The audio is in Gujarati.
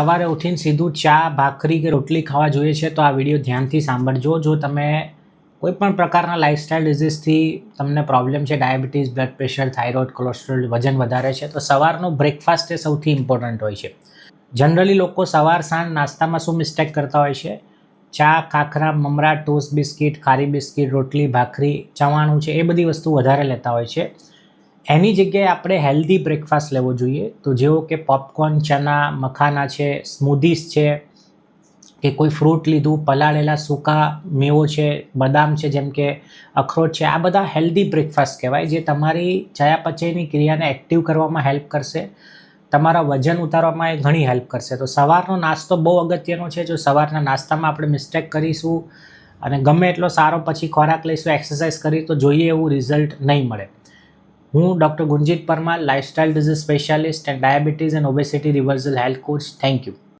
સવારે ઉઠીને સીધું ચા ભાખરી કે રોટલી ખાવા જોઈએ છે તો આ વિડીયો ધ્યાનથી સાંભળજો. જો તમે કોઈ પણ પ્રકારના લાઇફસ્ટાઇલ ડિઝીઝથી તમને પ્રોબ્લેમ છે, diabetes, blood pressure, thyroid, cholesterol, વજન વધારે છે, તો સવારનો બ્રેકફાસ્ટ એ સૌથી ઇમ્પોર્ટન્ટ હોય છે. જનરલી લોકો સવાર સાંજ નાસ્તામાં શું મિસ્ટેક કરતા હોય છે? ચા, ખાખરા, મમરા, ટોસ્ટ બિસ્કિટ, ખારી બિસ્કિટ, રોટલી, ભાખરી, ચવાણું છે, એ બધી વસ્તુ વધારે લેતા હોય છે. એની જગ્યાએ આપણે હેલ્ધી બ્રેકફાસ્ટ લેવો જોઈએ. તો જેવો કે પોપકોર્ન, ચના, મખાના છે, સ્મૂધીસ છે, કે કોઈ ફ્રૂટ લીધું, પલાળેલા સૂકા મેવો છે, બદામ છે, જેમ કે અખરોટ છે, આ બધા હેલ્ધી બ્રેકફાસ્ટ કહેવાય, જે તમારી ચયાપચયની ક્રિયાને એક્ટિવ કરવામાં હેલ્પ કરશે, તમારા વજન ઉતારવામાં એ ઘણી હેલ્પ કરશે. તો સવારનો નાસ્તો બહુ અગત્યનો છે. જો સવારના નાસ્તામાં આપણે મિસ્ટેક કરીશું અને ગમે એટલો સારો પછી ખોરાક લઈશું, એક્સરસાઇઝ કરી, તો જોઈએ એવું રિઝલ્ટ નહીં મળે. હું doctor Gunjit Parmar, lifestyle disease specialist and diabetes and obesity reversal health coach. Thank you.